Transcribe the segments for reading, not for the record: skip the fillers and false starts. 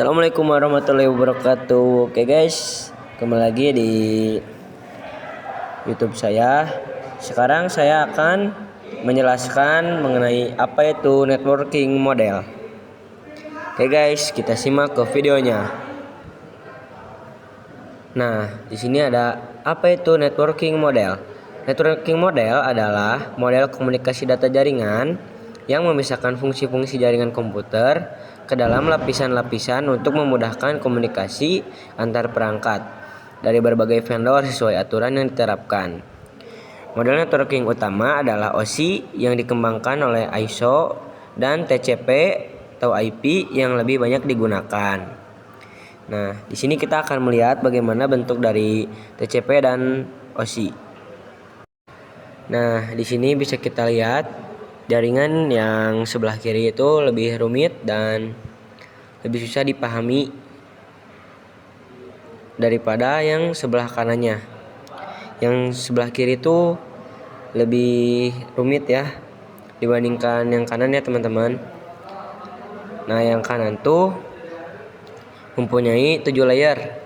Assalamualaikum warahmatullahi wabarakatuh. Oke guys, kembali lagi di YouTube saya. Sekarang saya akan menjelaskan mengenai apa itu networking model. Oke guys, kita simak ke videonya. Nah, di sini ada apa itu networking model. Networking model adalah model komunikasi data jaringan yang memisahkan fungsi-fungsi jaringan komputer ke dalam lapisan-lapisan untuk memudahkan komunikasi antar perangkat dari berbagai vendor sesuai aturan yang diterapkan. Model networking utama adalah OSI yang dikembangkan oleh ISO dan TCP atau IP yang lebih banyak digunakan. Nah, di sini kita akan melihat bagaimana bentuk dari TCP dan OSI. Nah, di sini bisa kita lihat jaringan yang sebelah kiri itu lebih rumit dan lebih susah dipahami daripada yang sebelah kanannya. Yang sebelah kiri itu lebih rumit ya dibandingkan yang kanan ya teman-teman. Nah, yang kanan tuh mempunyai 7 layer.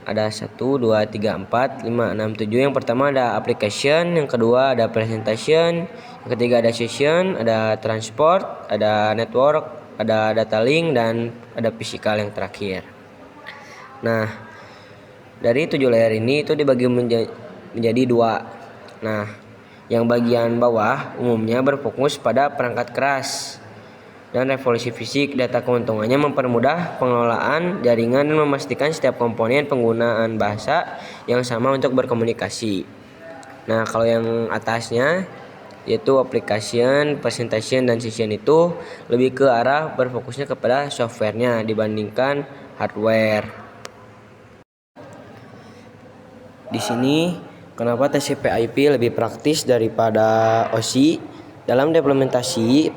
Ada 1, 2, 3, 4, 5, 6, 7. Yang pertama ada application, yang kedua ada presentation, yang ketiga ada session, ada transport, ada network, ada data link, dan ada physical yang terakhir. Nah, dari 7 layer ini itu dibagi menjadi 2. Nah, yang bagian bawah umumnya berfokus pada perangkat keras dan revolusi fisik. Data keuntungannya mempermudah pengelolaan jaringan dan memastikan setiap komponen penggunaan bahasa yang sama untuk berkomunikasi. Nah, kalau yang atasnya yaitu application, presentation, dan session itu lebih ke arah berfokusnya kepada softwarenya dibandingkan hardware. Di sini kenapa TCP/IP lebih praktis daripada OSI dalam implementasi?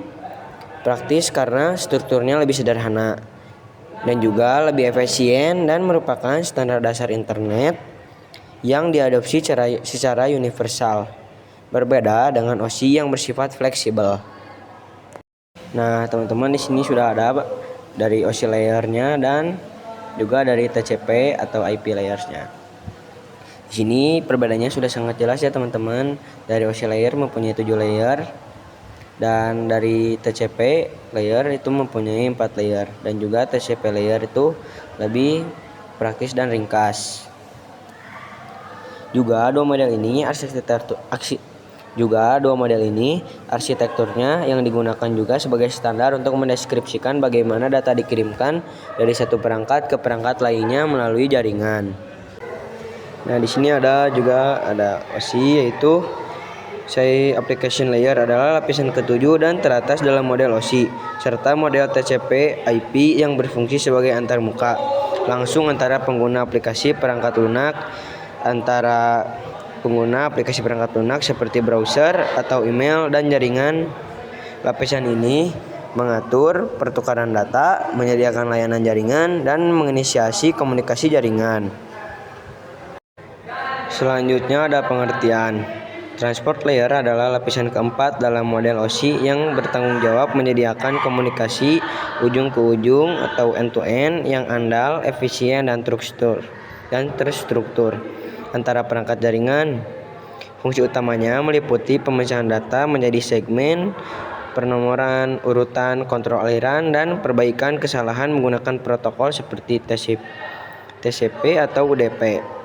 Praktis karena strukturnya lebih sederhana dan juga lebih efisien dan merupakan standar dasar internet yang diadopsi secara universal. Berbeda dengan OSI yang bersifat fleksibel. Nah, teman-teman, di sini sudah ada dari OSI layernya dan juga dari TCP atau IP layernya. Di sini perbedaannya sudah sangat jelas ya teman-teman. Dari OSI layer mempunyai 7 layer. Dan dari TCP layer itu mempunyai 4 layer, dan juga TCP layer itu lebih praktis dan ringkas. Juga dua model ini arsitekturnya yang digunakan juga sebagai standar untuk mendeskripsikan bagaimana data dikirimkan dari satu perangkat ke perangkat lainnya melalui jaringan. Nah, di sini ada OSI, yaitu application layer adalah lapisan ketujuh dan teratas dalam model OSI, serta model TCP/IP yang berfungsi sebagai antarmuka langsung antara pengguna aplikasi perangkat lunak seperti browser atau email dan jaringan. Lapisan ini mengatur pertukaran data, menyediakan layanan jaringan, dan menginisiasi komunikasi jaringan. Selanjutnya ada pengertian. Transport layer adalah lapisan keempat dalam model OSI yang bertanggung jawab menyediakan komunikasi ujung ke ujung atau end-to-end yang andal, efisien, dan terstruktur antara perangkat jaringan. Fungsi utamanya meliputi pemecahan data menjadi segmen, penomoran, urutan, kontrol aliran, dan perbaikan kesalahan menggunakan protokol seperti TCP atau UDP.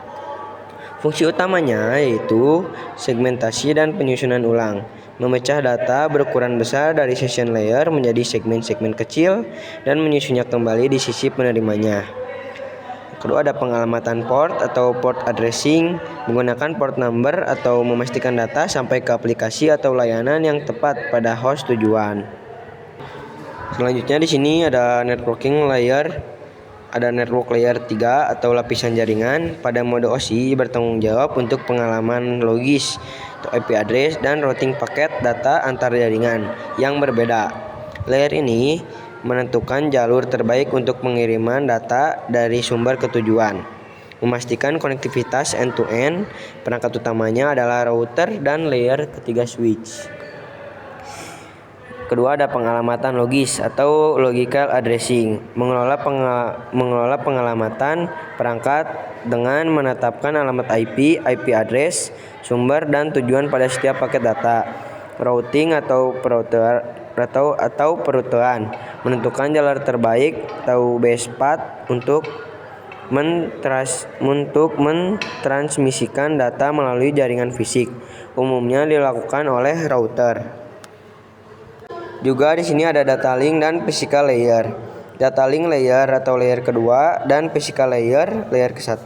Fungsi utamanya yaitu segmentasi dan penyusunan ulang, memecah data berukuran besar dari session layer menjadi segmen-segmen kecil dan menyusunnya kembali di sisi penerimanya. Kedua, ada pengalamatan port atau port addressing, menggunakan port number atau memastikan data sampai ke aplikasi atau layanan yang tepat pada host tujuan. Selanjutnya di sini ada networking layer. Ada network layer 3 atau lapisan jaringan. Pada mode OSI bertanggung jawab untuk pengalaman logis atau IP address dan routing paket data antar jaringan yang berbeda. Layer ini menentukan jalur terbaik untuk pengiriman data dari sumber ke tujuan, memastikan konektivitas end-to-end. Perangkat utamanya adalah router dan layer ketiga switch. Kedua ada pengalamatan logis atau logical addressing, mengelola pengalamatan perangkat dengan menetapkan alamat IP, IP address, sumber dan tujuan pada setiap paket data. Routing atau perutuan, menentukan jalur terbaik atau best path untuk mentransmisikan data melalui jaringan fisik. Umumnya dilakukan oleh router. Juga di sini ada data link dan physical layer. Data link layer atau layer kedua dan physical layer ke-1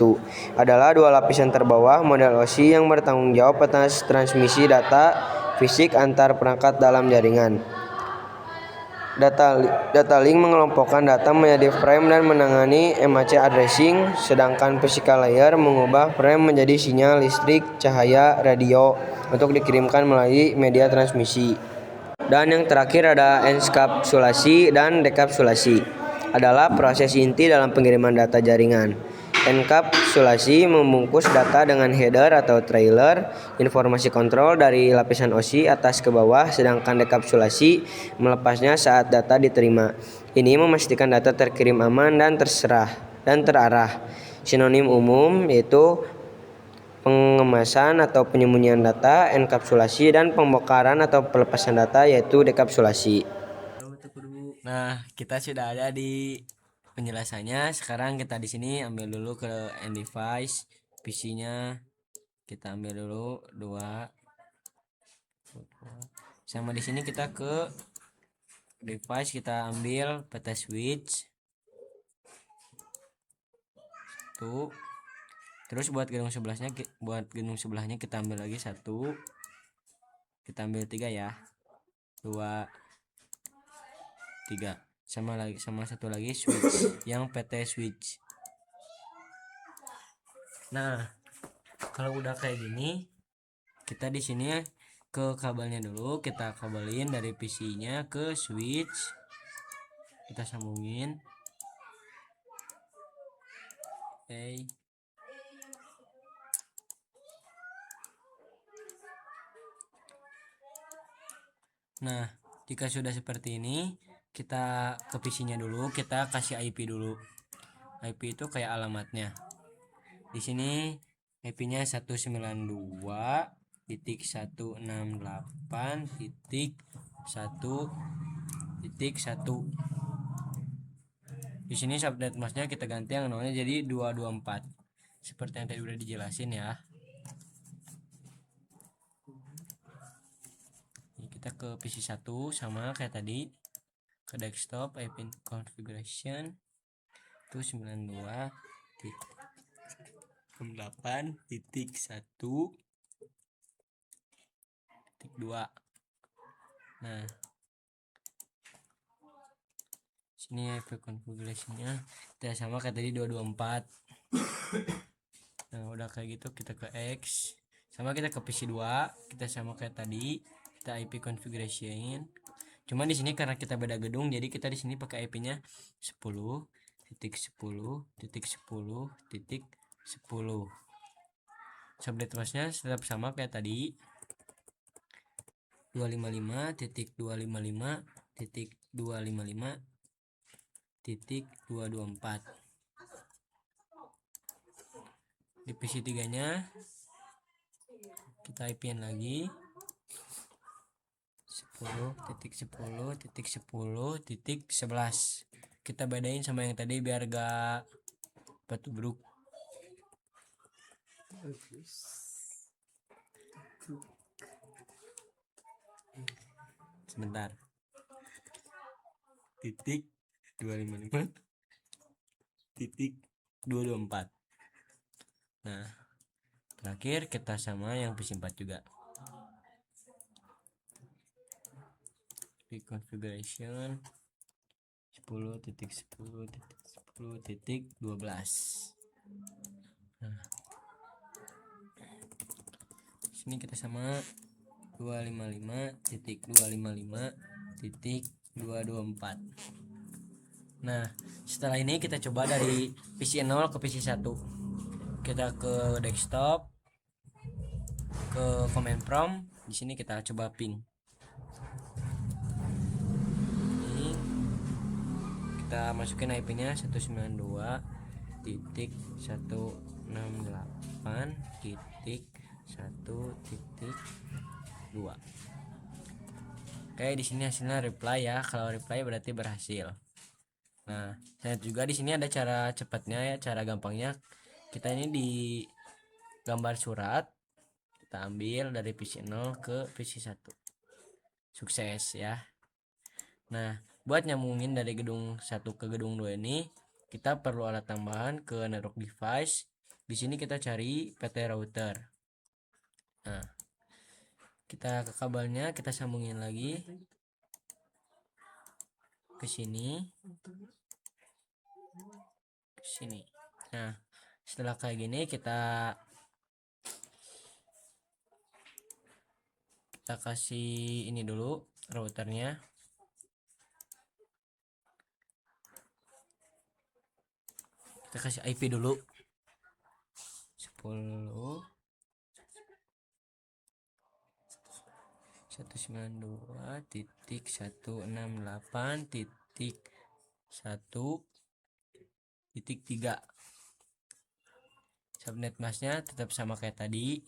adalah dua lapisan terbawah model OSI yang bertanggung jawab atas transmisi data fisik antar perangkat dalam jaringan. Data link mengelompokkan data menjadi frame dan menangani MAC addressing, sedangkan physical layer mengubah frame menjadi sinyal listrik, cahaya, radio untuk dikirimkan melalui media transmisi. Dan yang terakhir ada enskapsulasi dan dekapsulasi, adalah proses inti dalam pengiriman data jaringan. Enkapsulasi membungkus data dengan header atau trailer, informasi kontrol dari lapisan OSI atas ke bawah, sedangkan dekapsulasi melepasnya saat data diterima. Ini memastikan data terkirim aman dan terarah. Sinonim umum yaitu pengemasan atau penyembunyian data, enkapsulasi, dan pembongkaran atau pelepasan data yaitu dekapsulasi. Nah, kita sudah ada di penjelasannya. Sekarang kita di sini ambil dulu ke end device PC-nya. Kita ambil dulu 2. Sama di sini kita ke device, kita ambil PT switch tuh. Terus buat gedung sebelahnya kita ambil lagi 1. Kita ambil 3 ya. 2 3 sama satu lagi switch yang PT switch. Nah, kalau udah kayak gini, kita di sini ke kabelnya dulu, kita kabelin dari PC-nya ke switch. Kita sambungin. Oke. Nah, jika sudah seperti ini, kita ke PC-nya dulu, kita kasih IP dulu. IP itu kayak alamatnya. Di sini IP-nya 192.168.1.1. Di sini subnet masknya kita ganti yang nolnya jadi 224. Seperti yang tadi udah dijelasin ya. Ini kita ke PC 1 sama kayak tadi. Ke desktop IP configuration itu 92.8.1.2. Nah, sini IP configurationnya kita sama kayak tadi 224. Nah, udah kayak gitu kita ke X, sama kita ke PC 2, kita sama kayak tadi, kita IP configuration. Cuma di sini karena kita beda gedung, jadi kita di sini pakai IP-nya 10.10.10.10. Subnet masknya tetap sama kayak tadi, 255.255.255.224. Di PC 3 nya kita IP-in lagi 10.10.10.11. Kita bedain sama yang tadi biar gak petubruk. Sebentar. Titik 255.224. Nah, terakhir kita sama yang PC 4 juga. Configuration 10.10.10.12. Nah, sini kita sama 255.255.224. Nah, setelah ini kita coba dari PC 0 ke PC 1. Kita ke desktop, ke command prompt. Di sini kita coba ping. kita masukin IP-nya 192.168.1.2. Oke, di sini hasilnya reply ya. Kalau reply berarti berhasil. Nah, saya juga di sini ada cara cepatnya ya, cara gampangnya. Kita ini di gambar surat kita ambil dari PC 0 ke PC 1. Sukses ya. Nah, buat nyambungin dari gedung 1 ke gedung 2 ini, kita perlu alat tambahan ke network device. Di sini kita cari PT router. Nah, kita ke kabelnya kita sambungin lagi ke sini. Nah, setelah kayak gini kita kasih ini dulu routernya. Kita kasih IP dulu 10 192.168.1.3. Subnet masknya tetap sama kayak tadi,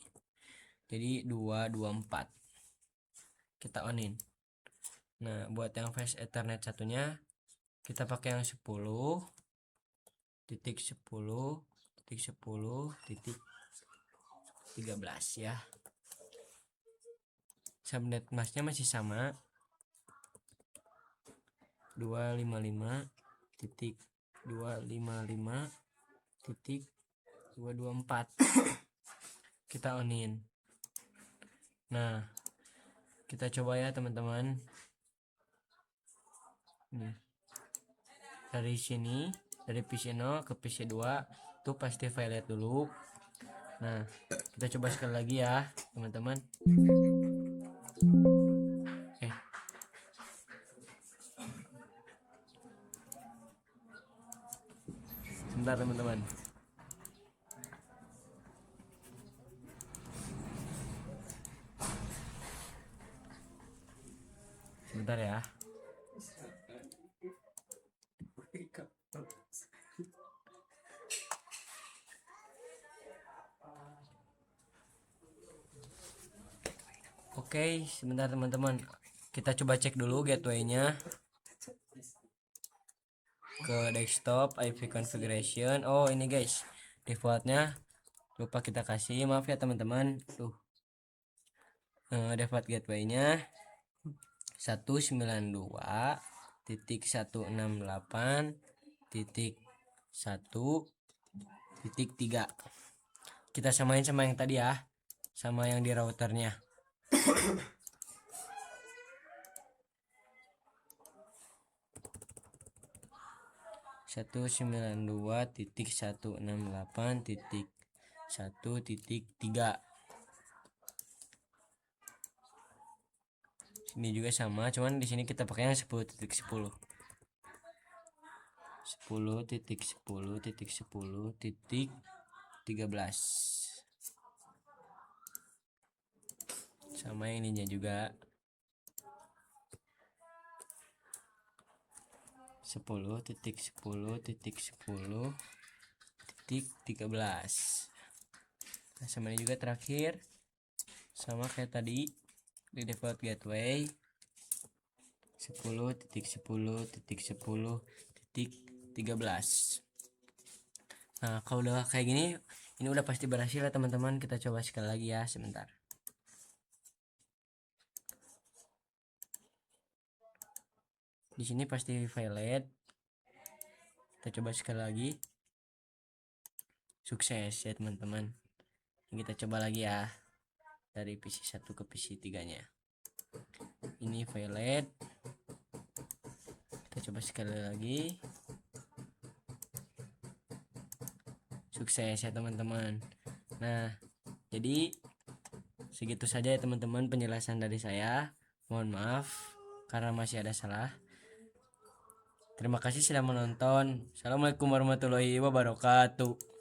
jadi 224. Kita onin. Nah, buat yang fast ethernet satunya kita pakai yang 10.10.10.13 ya. Subnet masknya masih sama 255.254. Kita onin. Nah, kita coba ya teman-teman. Nih. Dari sini, dari PC 0 ke PC 2 itu pasti violet dulu. Nah, kita coba sekali lagi ya teman-teman. Sebentar teman-teman. Sebentar ya. Oke, sebentar teman-teman. Kita coba cek dulu gateway-nya ke desktop IP configuration. Oh, ini guys, defaultnya lupa kita kasih. Maaf ya teman-teman. Tuh. Default gateway-nya 192.168.1.3. Kita samain sama yang tadi ya, sama yang di routernya. 192.168.1.3. Sini juga sama, cuman di sini kita pakai yang 10.10. 10.10.10.13. Sama yang ininya juga 10.10.10.13. Nah, sama ini juga terakhir sama kayak tadi di default gateway 10.10.10.13. Nah, kalau udah kayak gini, ini udah pasti berhasil ya teman-teman. Kita coba sekali lagi ya, sebentar. Di sini pasti violet. Kita coba sekali lagi. Sukses ya teman-teman. Kita coba lagi ya, dari PC 1 ke PC 3 nya. Ini violet. Kita coba sekali lagi. Sukses ya teman-teman. Nah, jadi segitu saja ya teman-teman penjelasan dari saya. Mohon maaf karena masih ada salah. Terima kasih sudah menonton. Assalamualaikum warahmatullahi wabarakatuh.